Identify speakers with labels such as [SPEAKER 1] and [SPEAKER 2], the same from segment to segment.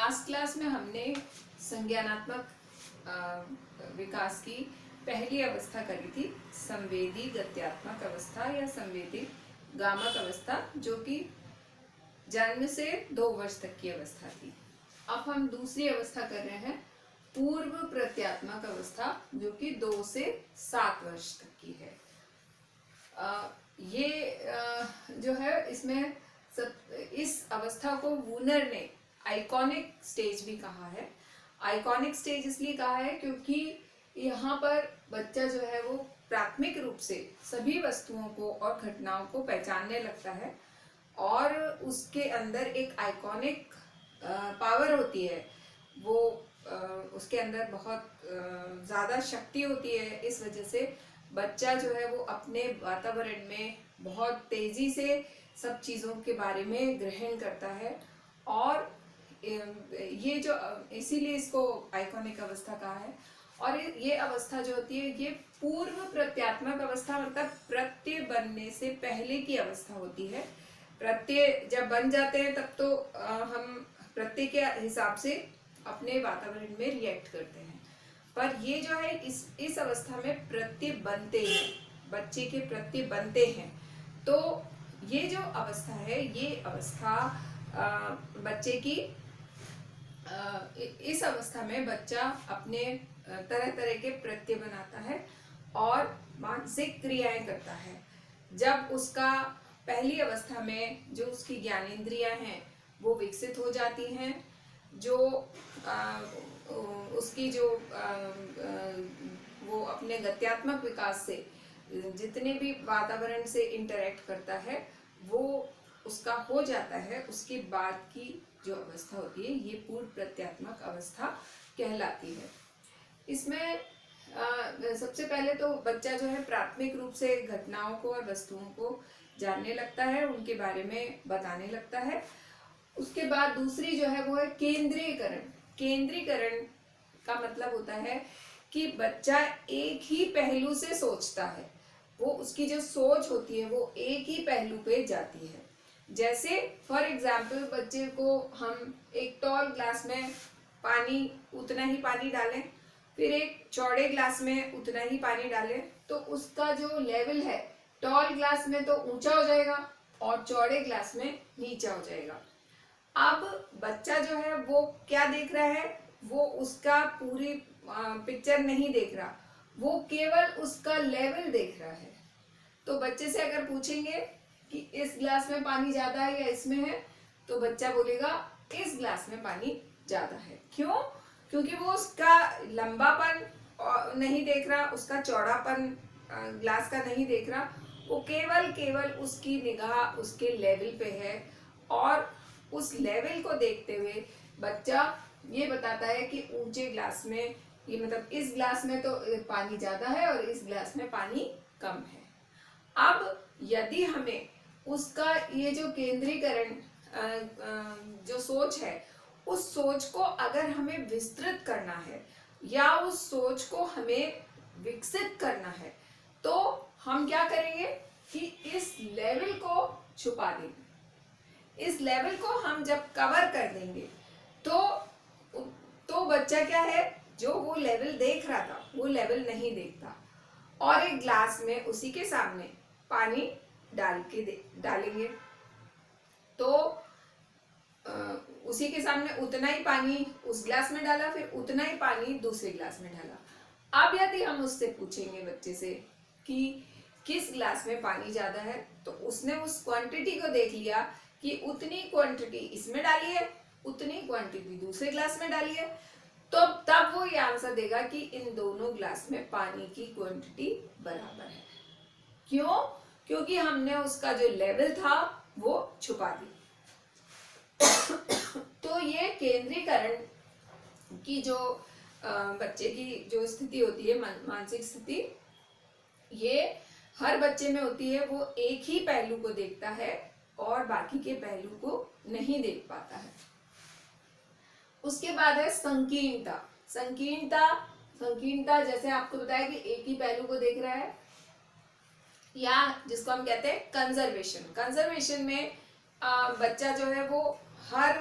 [SPEAKER 1] Last class में हमने संज्ञानात्मक विकास की पहली अवस्था करी थी, संवेदी गत्यात्मक अवस्था या संवेदी गामक अवस्था, जो कि जन्म से 2 वर्ष तक की अवस्था थी। अब हम दूसरी अवस्था कर रहे हैं, पूर्व प्रत्यात्मक अवस्था, जो कि 2 से 7 वर्ष तक की है। जो है इसमें इस अवस्था को वूनर ने आइकॉनिक स्टेज भी कहा है। आइकॉनिक स्टेज इसलिए कहा है क्योंकि यहाँ पर बच्चा जो है वो प्राथमिक रूप से सभी वस्तुओं को और घटनाओं को पहचानने लगता है और उसके अंदर एक आइकॉनिक पावर होती है, वो उसके अंदर बहुत ज़्यादा शक्ति होती है। इस वजह से बच्चा जो है वो अपने वातावरण में बहुत तेज़ी से सब चीज़ों के बारे में ग्रहण करता है और ये जो इसीलिए इसको आइकॉनिक अवस्था कहा है। और ये अवस्था जो होती है ये पूर्व प्रत्यात्मक अवस्था, मतलब प्रत्यय बनने से पहले की अवस्था होती है। प्रत्यय जब बन जाते हैं तब तो हम प्रत्यय के हिसाब से अपने वातावरण में रिएक्ट करते हैं, पर ये जो है इस अवस्था में प्रत्यय बनते हैं, बच्चे के प्रत्यय बनते हैं। तो ये जो अवस्था है, ये अवस्था बच्चे की इस अवस्था में बच्चा अपने तरह तरह के प्रत्यय बनाता है और मानसिक क्रियाएं करता है। जब उसका पहली अवस्था में जो उसकी ज्ञानेंद्रियां हैं वो विकसित हो जाती हैं, जो उसकी जो वो अपने गत्यात्मक विकास से जितने भी वातावरण से इंटरेक्ट करता है वो उसका हो जाता है, उसके बाद की जो अवस्था होती है ये पूर्व प्रत्यात्मक अवस्था कहलाती है। इसमें सबसे पहले तो बच्चा जो है प्राथमिक रूप से घटनाओं को और वस्तुओं को जानने लगता है, उनके बारे में बताने लगता है। उसके बाद दूसरी जो है वो है केंद्रीकरण। केंद्रीकरण का मतलब होता है कि बच्चा एक ही पहलू से सोचता है, वो उसकी जो सोच होती है वो एक ही पहलू पे जाती है। जैसे फॉर एग्जाम्पल बच्चे को हम एक टॉल ग्लास में पानी, उतना ही पानी डालें, फिर एक चौड़े ग्लास में उतना ही पानी डालें, तो उसका जो लेवल है टॉल ग्लास में तो ऊंचा हो जाएगा और चौड़े ग्लास में नीचा हो जाएगा। अब बच्चा जो है वो क्या देख रहा है, वो उसका पूरी पिक्चर नहीं देख रहा, वो केवल उसका लेवल देख रहा है। तो बच्चे से अगर पूछेंगे कि इस ग्लास में पानी ज्यादा है या इसमें है, तो बच्चा बोलेगा इस ग्लास में पानी ज्यादा है। क्यों? क्योंकि वो उसका लंबापन नहीं देख रहा, उसका चौड़ापन ग्लास का नहीं देख रहा, वो केवल उसकी निगाह उसके लेवल पे है और उस लेवल को देखते हुए बच्चा ये बताता है कि ऊंचे ग्लास में, ये मतलब इस ग्लास में तो पानी ज्यादा है और इस ग्लास में पानी कम है। अब यदि हमें उसका ये जो केंद्रीकरण जो सोच है, उस सोच को अगर हमें विस्तृत करना है या उस सोच को हमें विकसित करना है, तो हम क्या करेंगे कि इस लेवल को छुपा देंगे। इस लेवल को हम जब कवर कर देंगे तो बच्चा क्या है, जो वो लेवल देख रहा था वो लेवल नहीं देखता और एक ग्लास में उसी के सामने पानी डालेंगे तो उसी के सामने उतना ही पानी उस ग्लास में डाला, फिर उतना ही पानी दूसरे ग्लास में डाला। अब यदि हम उससे पूछेंगे बच्चे से कि किस ग्लास में पानी ज्यादा है, तो उसने उस क्वांटिटी को देख लिया कि उतनी क्वांटिटी इसमें डाली है, उतनी क्वांटिटी दूसरे ग्लास में डाली है, तो तब वो ये आंसर देगा कि इन दोनों ग्लास में पानी की क्वांटिटी बराबर है। क्यों? क्योंकि हमने उसका जो लेवल था वो छुपा दी। तो ये केंद्रीकरण की जो बच्चे की जो स्थिति होती है, मानसिक स्थिति, ये हर बच्चे में होती है। वो एक ही पहलू को देखता है और बाकी के पहलू को नहीं देख पाता है। उसके बाद है संकीर्णता। संकीर्णता जैसे आपको बताया कि एक ही पहलू को देख रहा है, या जिसको हम कहते हैं कंजर्वेशन। कंजर्वेशन में बच्चा जो है वो हर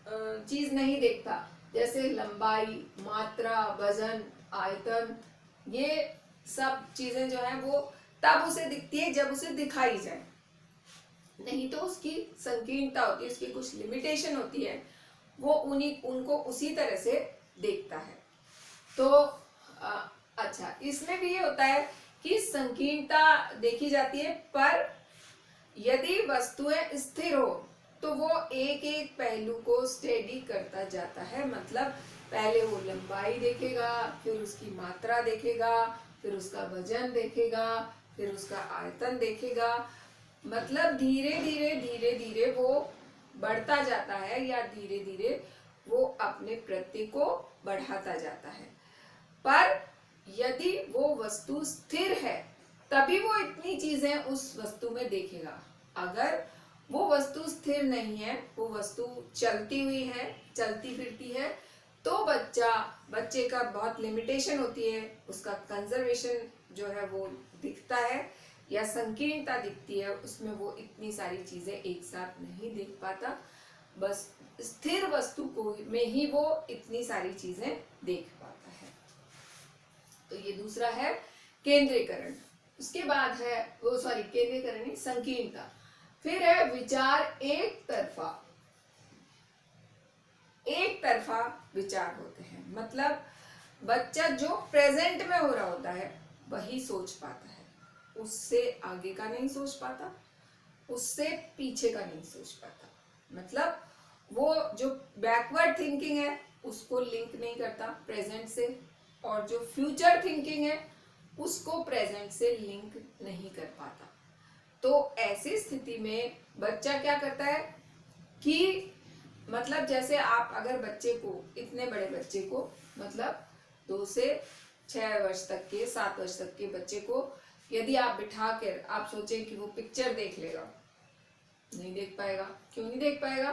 [SPEAKER 1] चीज नहीं देखता, जैसे लंबाई, मात्रा, वजन, आयतन, ये सब चीजें जो है वो तब उसे दिखती है जब उसे दिखाई जाए, नहीं तो उसकी संकीर्णता होती है, उसकी कुछ लिमिटेशन होती है, वो उनको उसी तरह से देखता है। तो अच्छा, इसमें भी ये होता है कि संकीर्णता देखी जाती है, पर यदि वस्तुएं स्थिर हो तो वो एक एक पहलू को स्टडी करता जाता है। मतलब पहले वो लंबाई देखेगा, फिर उसकी मात्रा देखेगा, फिर उसका वजन देखेगा, फिर उसका आयतन देखेगा। मतलब धीरे धीरे धीरे धीरे वो बढ़ता जाता है, या धीरे धीरे वो अपने प्रत्यय को बढ़ाता जाता है। पर यदि वो वस्तु स्थिर है तभी वो इतनी चीजें उस वस्तु में देखेगा। अगर वो वस्तु स्थिर नहीं है, वो वस्तु चलती हुई है, चलती फिरती है, तो बच्चे का बहुत लिमिटेशन होती है, उसका कंजर्वेशन जो है वो दिखता है, या संकीर्णता दिखती है, उसमें वो इतनी सारी चीजें एक साथ नहीं देख पाता। बस स्थिर वस्तु को में ही वो इतनी सारी चीजें देख पाता है। तो ये दूसरा है केंद्रीकरण। उसके बाद है वो केंद्रीकरण नहीं, संकीर्णता। फिर है विचार एक तरफा विचार होते हैं। मतलब बच्चा जो प्रेजेंट में हो रहा होता है वही सोच पाता है, उससे आगे का नहीं सोच पाता, उससे पीछे का नहीं सोच पाता। मतलब वो जो बैकवर्ड थिंकिंग है उसको लिंक नहीं करता प्रेजेंट से, और जो फ्यूचर थिंकिंग है उसको प्रेजेंट से लिंक नहीं कर पाता। तो ऐसी स्थिति में बच्चा क्या करता है कि मतलब जैसे आप अगर बच्चे को, इतने बड़े बच्चे को, मतलब 2 से 6 वर्ष तक के, 7 वर्ष तक के बच्चे को यदि आप बिठा कर आप सोचें कि वो पिक्चर देख लेगा, नहीं देख पाएगा। क्यों नहीं देख पाएगा?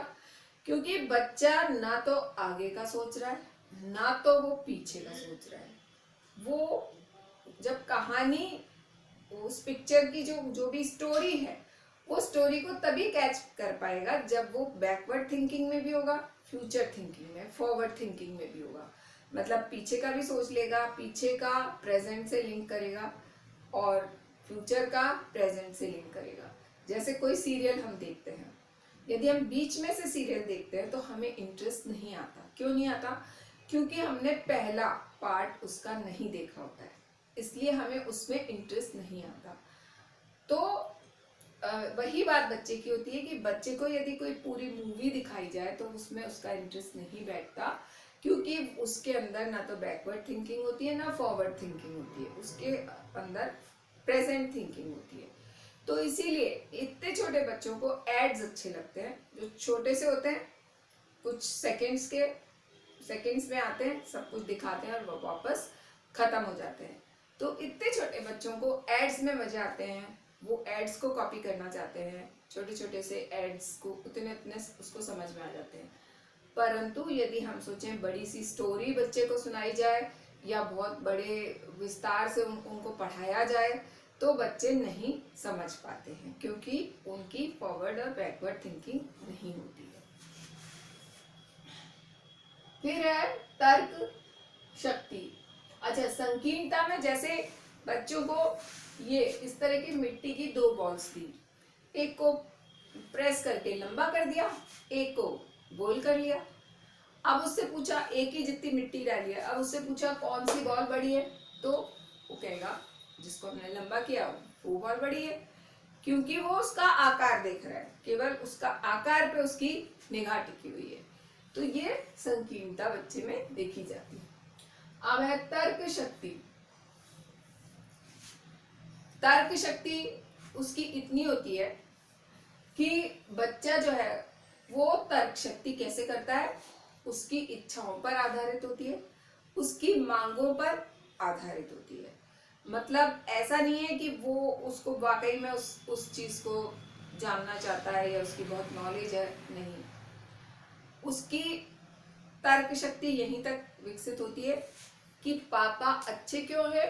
[SPEAKER 1] क्योंकि बच्चा ना तो आगे का सोच रहा है, ना तो वो पीछे का सोच रहा है। वो जब कहानी, उस पिक्चर की जो भी स्टोरी है, वो स्टोरी को तभी कैच कर पाएगा जब वो बैकवर्ड थिंकिंग में भी होगा, फ्यूचर थिंकिंग में, फॉरवर्ड थिंकिंग में भी होगा। मतलब पीछे का भी सोच लेगा, पीछे का प्रेजेंट से लिंक करेगा, और फ्यूचर का प्रेजेंट से लिंक करेगा। जैसे कोई सीरियल हम देखते हैं, यदि हम बीच में से सीरियल देखते हैं तो हमें इंटरेस्ट नहीं आता। क्यों नहीं आता? क्योंकि हमने पहला पार्ट उसका नहीं देखा होता है, इसलिए हमें उसमें इंटरेस्ट नहीं आता। तो वही बात बच्चे की होती है कि बच्चे को यदि कोई पूरी मूवी दिखाई जाए तो उसमें उसका इंटरेस्ट नहीं बैठता, क्योंकि उसके अंदर ना तो बैकवर्ड थिंकिंग होती है, ना फॉरवर्ड थिंकिंग होती है, उसके अंदर प्रेजेंट थिंकिंग होती है। तो इसीलिए इतने छोटे बच्चों को एड्स अच्छे लगते हैं, जो छोटे से होते हैं, कुछ सेकंड्स में आते हैं, सब कुछ दिखाते हैं और वो वापस खत्म हो जाते हैं। तो इतने छोटे बच्चों को एड्स में मजे आते हैं, वो एड्स को कॉपी करना चाहते हैं, छोटे छोटे से एड्स को उतने उसको समझ में आ जाते हैं। परंतु यदि हम सोचें बड़ी सी स्टोरी बच्चे को सुनाई जाए, या बहुत बड़े विस्तार से उनको पढ़ाया जाए, तो बच्चे नहीं समझ पाते हैं, क्योंकि उनकी फॉरवर्ड और बैकवर्ड थिंकिंग नहीं होती है। फिर है तर्क शक्ति। अच्छा, संकीर्णता में जैसे बच्चों को ये इस तरह की मिट्टी की 2 बॉल्स दी, एक को प्रेस करके लंबा कर दिया, एक को गोल कर लिया। अब उससे पूछा, एक ही जितनी मिट्टी डाली है, अब उससे पूछा कौन सी बॉल बड़ी है, तो वो कहेगा जिसको हमने लंबा किया वो बॉल बड़ी है, क्योंकि वो उसका आकार देख रहा है, केवल उसका आकार पे उसकी निगाह टिकी हुई है। तो ये संकीर्णता बच्चे में देखी जाती है। अब है तर्क शक्ति। तर्क शक्ति उसकी इतनी होती है कि बच्चा जो है वो तर्क शक्ति कैसे करता है, उसकी इच्छाओं पर आधारित होती है, उसकी मांगों पर आधारित होती है। मतलब ऐसा नहीं है कि वो उसको वाकई में उस चीज को जानना चाहता है या उसकी बहुत नॉलेज है, नहीं। उसकी तर्क शक्ति यहीं तक विकसित होती है कि पापा अच्छे क्यों है,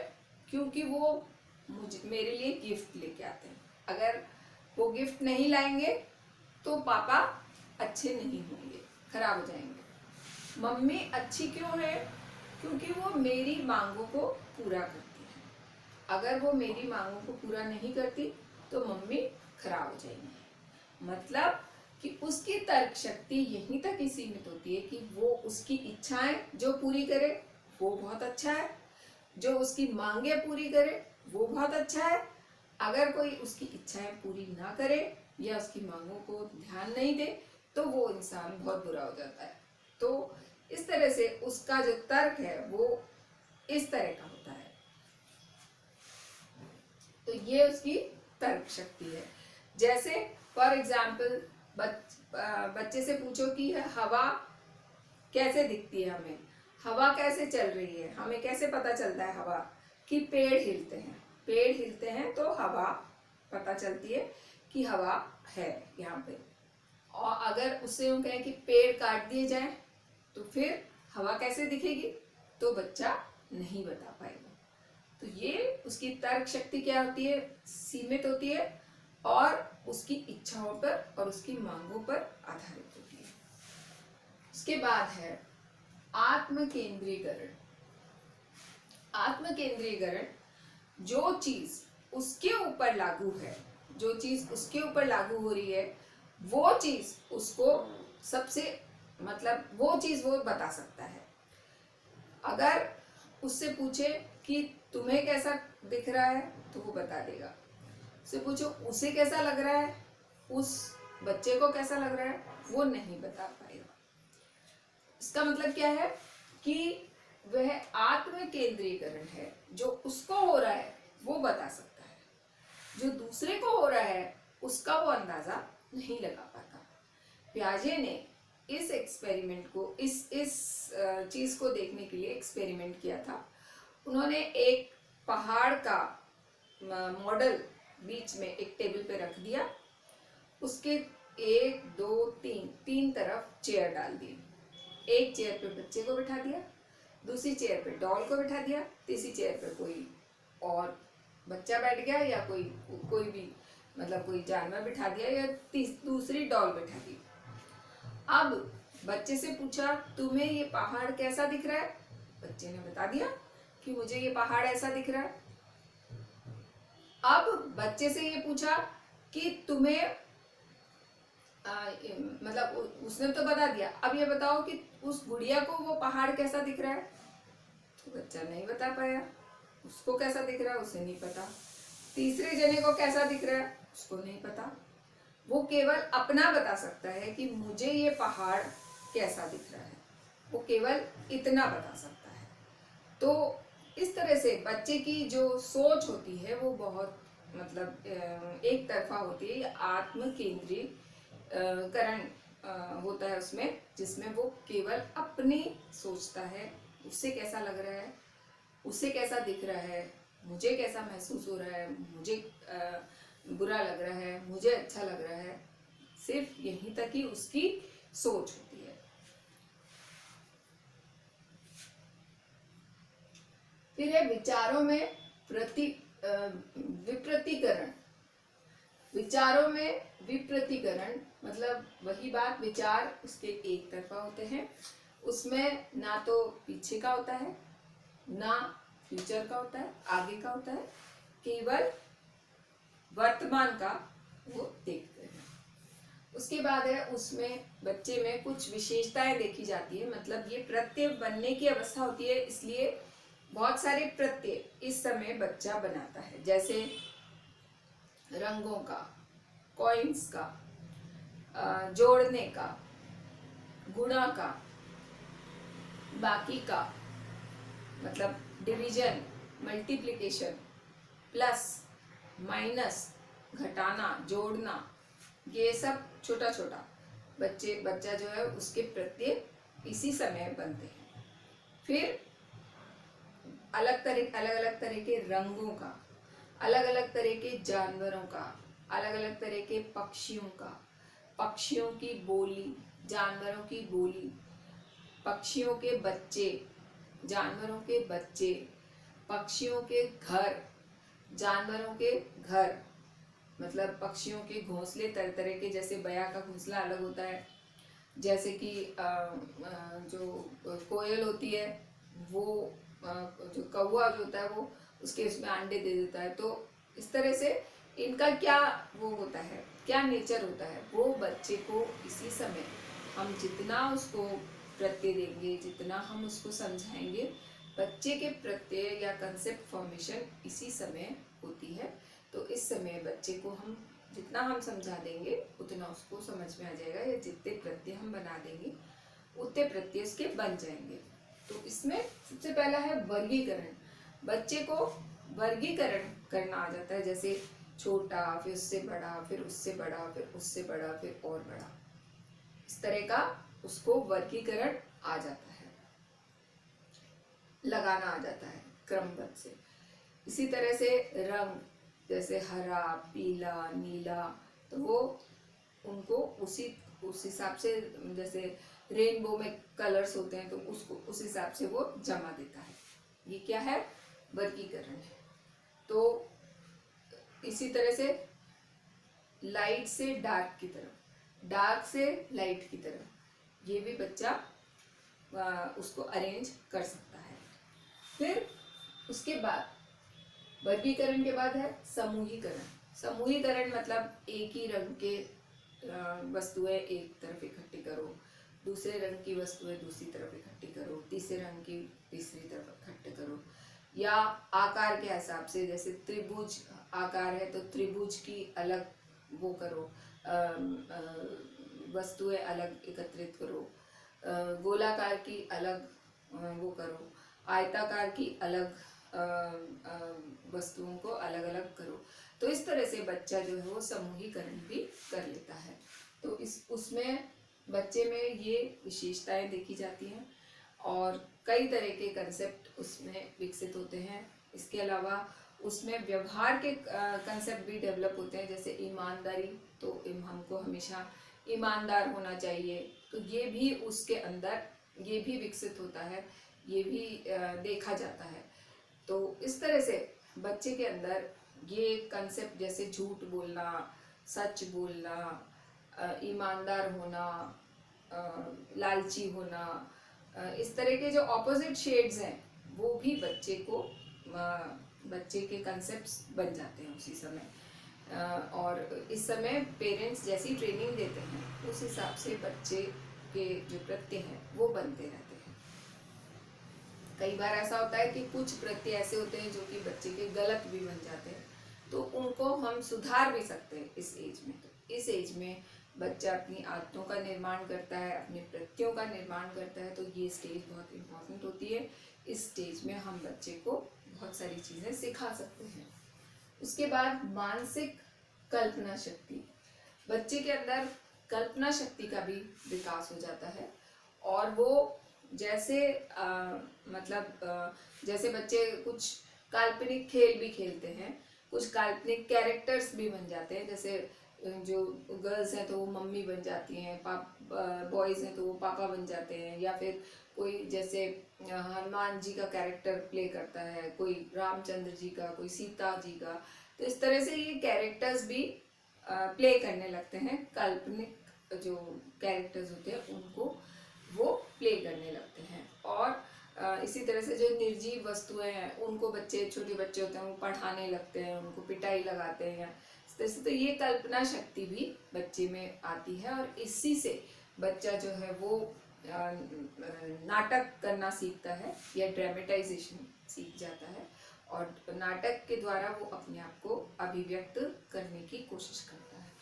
[SPEAKER 1] क्योंकि वो मेरे लिए गिफ्ट लेके आते हैं। अगर वो गिफ्ट नहीं लाएंगे तो पापा अच्छे नहीं होंगे। खराब हो जाएंगे। मम्मी अच्छी क्यों है? क्योंकि वो मेरी मांगों को पूरा करती है। अगर वो मेरी मांगों को पूरा नहीं करती तो मम्मी खराब हो जाएंगी। मतलब कि उसकी तर्क शक्ति यहीं तक ही सीमित होती है कि वो उसकी इच्छाएं जो पूरी करे वो बहुत अच्छा है, जो उसकी मांगे पूरी करे वो बहुत अच्छा है। अगर कोई उसकी इच्छाएं पूरी ना करे या उसकी मांगों को ध्यान नहीं दे तो वो इंसान बहुत बुरा हो जाता है। तो इस तरह से उसका जो तर्क है वो इस तरह का होता है। तो ये उसकी तर्क शक्ति है। जैसे फॉर एग्जाम्पल बच्चे से पूछो कि हवा कैसे दिखती है, हमें हवा कैसे चल रही है, हमें कैसे पता चलता है हवा? कि पेड़ हिलते हैं, पेड़ हिलते हैं तो हवा पता चलती है कि हवा है यहाँ पे। और अगर उससे हम कहें कि पेड़ काट दिए जाए तो फिर हवा कैसे दिखेगी? तो बच्चा नहीं बता पाएगा। तो ये उसकी तर्क शक्ति क्या होती है? सीमित होती है और उसकी इच्छाओं पर और उसकी मांगों पर आधारित होती है। उसके बाद है आत्म केंद्रीकरण। आत्म केंद्रीकरण जो चीज उसके ऊपर लागू है, जो चीज उसके ऊपर लागू हो रही है वो चीज उसको सबसे मतलब वो चीज वो बता सकता है। अगर उससे पूछे कि तुम्हें कैसा दिख रहा है तो वो बता देगा। उससे पूछो उसे कैसा लग रहा है, उस बच्चे को कैसा लग रहा है, वो नहीं बता पाएगा। इसका मतलब क्या है कि वह आत्म केंद्रीकरण है। जो उसको हो रहा है वो बता सकता है, जो दूसरे को हो रहा है उसका वो अंदाजा नहीं लगा पाता। पियाजे ने इस एक्सपेरिमेंट को इस चीज को देखने के लिए एक्सपेरिमेंट किया था। उन्होंने एक पहाड़ का मॉडल बीच में एक टेबल पे रख दिया, उसके 1 2 3 तरफ चेयर डाल दी। एक चेयर पे बच्चे को बिठा दिया, दूसरी चेयर पे डॉल को बिठा दिया, तीसरी चेयर पे कोई और बच्चा बैठ गया या कोई भी मतलब कोई जानवर बिठा दिया या दूसरी डॉल बिठा दी। अब बच्चे से पूछा तुम्हें ये पहाड़ कैसा दिख रहा है? बच्चे ने बता दिया कि मुझे ये पहाड़ ऐसा दिख रहा है। अब बच्चे से ये पूछा कि तुम्हें मतलब उसने तो बता दिया, अब ये बताओ कि उस गुड़िया को वो पहाड़ कैसा दिख रहा है? तो बच्चा नहीं बता पाया। उसको कैसा दिख रहा है उसे नहीं पता। तीसरे जने को कैसा दिख रहा है उसको नहीं पता। वो केवल अपना बता सकता है कि मुझे ये पहाड़ कैसा दिख रहा है, वो केवल इतना बता सकता है। तो इस तरह से बच्चे की जो सोच होती है वो बहुत मतलब एक तरफा होती है, या आत्म केंद्रीकरण होता है उसमें, जिसमें वो केवल अपनी सोचता है, उससे कैसा लग रहा है, उसे कैसा दिख रहा है, मुझे कैसा महसूस हो रहा है, मुझे बुरा लग रहा है, मुझे अच्छा लग रहा है, सिर्फ यहीं तक ही उसकी सोच होती है। फिर है विचारों में विप्रतीकरण। विचारों में विप्रतीकरण मतलब वही बात, विचार उसके एक तरफा होते हैं, उसमें ना तो पीछे का होता है ना फ्यूचर का होता है, आगे का होता है, केवल वर्तमान का वो देखते हैं। उसके बाद है उसमें बच्चे में कुछ विशेषताएं देखी जाती है, मतलब ये प्रत्यय बनने की अवस्था होती है, इसलिए बहुत सारे प्रत्यय इस समय बच्चा बनाता है, जैसे रंगों का, कॉइन्स का, जोड़ने का, गुणा का, बाकी का मतलब डिवीजन, मल्टीप्लिकेशन, प्लस, माइनस, घटाना, जोड़ना, ये सब छोटा छोटा बच्चा जो है उसके प्रत्यय इसी समय बनते हैं। फिर अलग अलग तरह के रंगों का, अलग अलग तरह के जानवरों का, अलग अलग तरह के पक्षियों का, पक्षियों की बोली, जानवरों की बोली, पक्षियों के बच्चे, जानवरों के बच्चे, पक्षियों के घर, जानवरों के घर, मतलब पक्षियों के घोंसले तरह तरह के, जैसे बया का घोंसला अलग होता है, जैसे कि जो कोयल होती है वो जो कौवा जो होता है वो उसके उसमें अंडे दे देता है। तो इस तरह से इनका क्या वो होता है, क्या नेचर होता है, वो बच्चे को इसी समय हम जितना उसको प्रत्यय देंगे, जितना हम उसको समझाएंगे, बच्चे के प्रत्यय या कंसेप्ट फॉर्मेशन इसी समय होती है। तो इस समय बच्चे को हम जितना हम समझा देंगे उतना उसको समझ में आ जाएगा, या जितने प्रत्यय हम बना देंगे उतने प्रत्यय उसके बन जाएंगे। तो इसमें सबसे पहला है वर्गीकरण। बच्चे को वर्गीकरण करना आ जाता है, जैसे छोटा, फिर उससे बड़ा, फिर उससे बड़ा, फिर उससे बड़ा, फिर और बड़ा, इस तरह का उसको वर्गीकरण आ जाता है, लगाना आ जाता है क्रमबद्ध से। इसी तरह से रंग, जैसे हरा, पीला, नीला, तो वो उनको उस हिसाब से, जैसे रेनबो में कलर्स होते हैं तो उसको उस हिसाब से वो जमा देता है। ये क्या है? वर्गीकरण है। तो इसी तरह से लाइट से डार्क की तरफ, डार्क से लाइट की तरफ, ये भी बच्चा उसको अरेंज कर सकता है। फिर उसके बाद वर्गीकरण के बाद है समूहीकरण। समूहीकरण मतलब एक ही रंग के वस्तुएं एक तरफ इकट्ठी करो, दूसरे रंग की वस्तुएं दूसरी तरफ इकट्ठी करो, तीसरे रंग की तीसरी तरफ इकट्ठे करो, या आकार के हिसाब से, जैसे त्रिभुज आकार है तो त्रिभुज की अलग वो करो, वस्तुएं अलग एकत्रित करो, गोलाकार की अलग वो करो, आयताकार की अलग वस्तुओं को अलग अलग करो। तो इस तरह से बच्चा जो है वो समूहीकरण भी कर लेता है। तो उसमें बच्चे में ये विशेषताएं देखी जाती हैं और कई तरह के कंसेप्ट उसमें विकसित होते हैं। इसके अलावा उसमें व्यवहार के कंसेप्ट भी डेवलप होते हैं, जैसे ईमानदारी, तो हमको हमेशा ईमानदार होना चाहिए, तो ये भी उसके अंदर ये भी विकसित होता है, ये भी देखा जाता है। तो इस तरह से बच्चे के अंदर ये कंसेप्ट, जैसे झूठ बोलना, सच बोलना, ईमानदार होना, लालची होना, इस तरह के जो ऑपोजिट शेड्स हैं वो भी बच्चे के कंसेप्ट्स बन जाते हैं उसी समय। और इस समय पेरेंट्स जैसी ट्रेनिंग देते हैं उस हिसाब से बच्चे के जो प्रत्यय हैं वो बनते रहते हैं। कई बार ऐसा होता है कि कुछ प्रत्यय ऐसे होते हैं जो कि बच्चे के गलत भी बन जाते हैं, तो उनको हम सुधार भी सकते हैं इस एज में। तो इस एज में बच्चा अपनी आदतों का निर्माण करता है, अपने प्रत्ययों का निर्माण करता है, तो ये स्टेज बहुत इम्पोर्टेंट होती है। इस स्टेज में हम बच्चे को बहुत सारी चीज़ें सिखा सकते हैं। उसके बाद मानसिक कल्पना शक्ति, बच्चे के अंदर कल्पना शक्ति का भी विकास हो जाता है। और वो जैसे जैसे बच्चे कुछ काल्पनिक खेल भी खेलते हैं, कुछ काल्पनिक कैरेक्टर्स भी बन जाते हैं, जैसे जो गर्ल्स हैं तो वो मम्मी बन जाती हैं, बॉयज़ हैं तो वो पापा बन जाते हैं, या फिर कोई जैसे हनुमान जी का कैरेक्टर प्ले करता है, कोई रामचंद्र जी का, कोई सीता जी का। तो इस तरह से ये कैरेक्टर्स भी प्ले करने लगते हैं, काल्पनिक जो कैरेक्टर्स होते हैं उनको वो प्ले करने लगते हैं। और इसी तरह से जो निर्जीव वस्तुएं हैं उनको बच्चे, छोटे बच्चे होते हैं वो पढ़ाने लगते हैं, उनको पिटाई लगाते हैं इस तरह से। तो ये कल्पना शक्ति भी बच्चे में आती है और इसी से बच्चा जो है वो नाटक करना सीखता है या ड्रामेटाइजेशन सीख जाता है, और नाटक के द्वारा वो अपने आप को अभिव्यक्त करने की कोशिश करता है।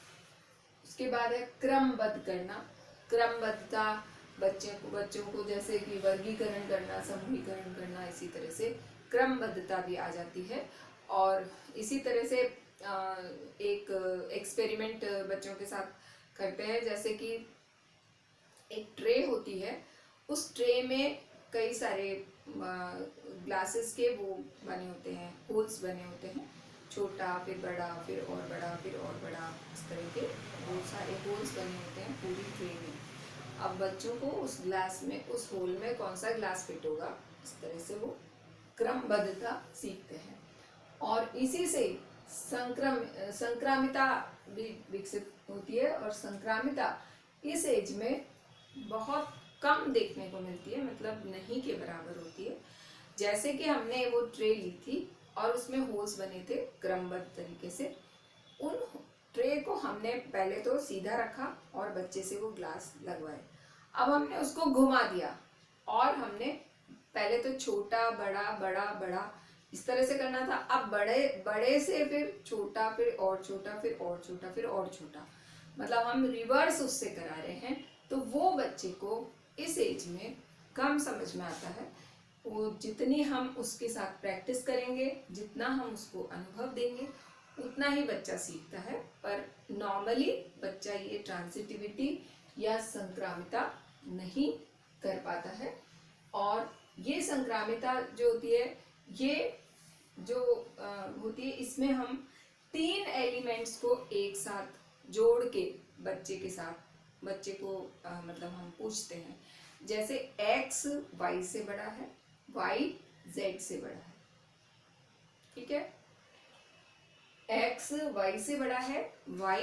[SPEAKER 1] उसके बाद है क्रमबद्ध करना। क्रमबद्धता बच्चों को जैसे कि वर्गीकरण करना, समूहीकरण करना, इसी तरह से क्रमबद्धता भी आ जाती है। और इसी तरह से एक एक्सपेरिमेंट बच्चों के साथ करते हैं, जैसे कि एक ट्रे होती है, उस ट्रे में कई सारे ग्लासेस के वो बने होते हैं, होल्स बने होते हैं, छोटा, फिर बड़ा, फिर और बड़ा, फिर और बड़ा, इस तरह के बहुत सारे होल्स बने होते हैं पूरी ट्रे में। अब बच्चों को उस ग्लास में, उस होल में कौन सा ग्लास फिट होगा, इस तरह से वो क्रमबद्धता सीखते हैं। और इसी से संक्रामिता भी विकसित होती है। और संक्रामिता इस एज में बहुत कम देखने को मिलती है, मतलब नहीं के बराबर होती है। जैसे कि हमने वो ट्रे ली थी और उसमें होल्स बने थे क्रमबद्ध तरीके से, उन ट्रे को हमने पहले तो सीधा रखा और बच्चे से वो ग्लास लगवाए। अब हमने उसको घुमा दिया और हमने पहले तो छोटा बड़ा बड़ा बड़ा इस तरह से करना था। अब बड़े बड़े से फिर छोटा, फिर और छोटा, फिर और छोटा, फिर और छोटा, मतलब हम रिवर्स उससे करा रहे हैं। तो वो बच्चे को इस एज में कम समझ में आता है। वो जितनी हम उसके साथ प्रैक्टिस करेंगे, जितना हम उसको अनुभव देंगे, उतना ही बच्चा सीखता है। पर नॉर्मली बच्चा ये ट्रांसिटिविटी या संक्रामिता नहीं कर पाता है। और ये संक्रामिता जो होती है, ये जो होती है, इसमें हम 3 एलिमेंट्स को एक साथ जोड़ के बच्चे को मतलब हम पूछते हैं। जैसे x y से बड़ा है, y z से बड़ा है, ठीक है। x y से बड़ा है, y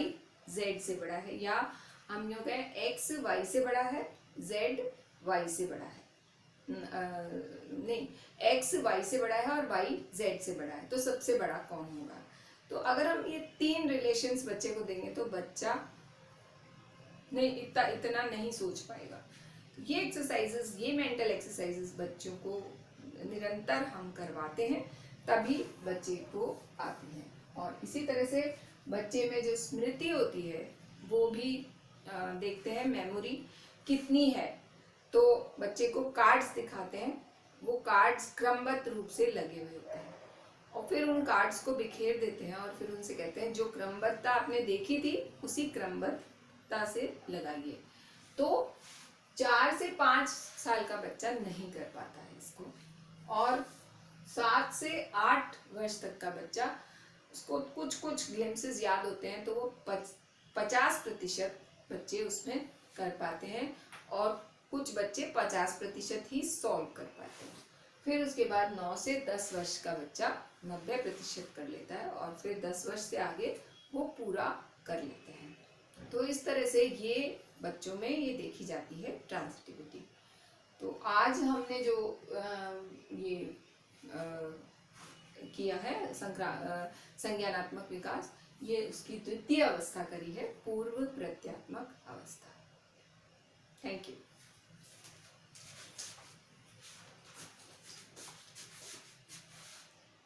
[SPEAKER 1] z से बड़ा है, या हम यूँ कहें x y से बड़ा है, z y से बड़ा है। नहीं, x y से बड़ा है और y z से बड़ा है, तो सबसे बड़ा कौन होगा। तो अगर हम ये 3 रिलेशंस बच्चे को देंगे तो बच्चा नहीं इतना नहीं सोच पाएगा। ये एक्सरसाइजेस, ये मेंटल एक्सरसाइजेस बच्चों को निरंतर हम करवाते हैं, तभी बच्चे को आती है। और इसी तरह से बच्चे में जो स्मृति होती है वो भी देखते हैं, मेमोरी कितनी है। तो बच्चे को कार्ड्स दिखाते हैं, वो कार्ड्स क्रमबद्ध रूप से लगे हुए होते हैं और फिर उन कार्ड्स को बिखेर देते हैं और फिर उनसे कहते हैं जो क्रमबद्धता आपने देखी थी उसी क्रमबद्धता से लगाइए। तो 4 से 5 साल का बच्चा नहीं कर पाता है इसको, और 7 से 8 वर्ष तक का बच्चा, उसको कुछ ग्लिम्पसेस याद होते हैं, तो वो 50% बच्चे उसमें कर पाते हैं और कुछ बच्चे 50% ही सॉल्व कर पाते हैं। फिर उसके बाद 9 से 10 वर्ष का बच्चा 90% कर लेता है और फिर 10 वर्ष से आगे वो पूरा कर लेते हैं। तो इस तरह से ये बच्चों में ये देखी जाती है ट्रांसिटिविटी। तो आज हमने जो ये किया है संज्ञानात्मक विकास, ये उसकी द्वितीय अवस्था करी है, पूर्व प्रत्यात्मक अवस्था। Thank you.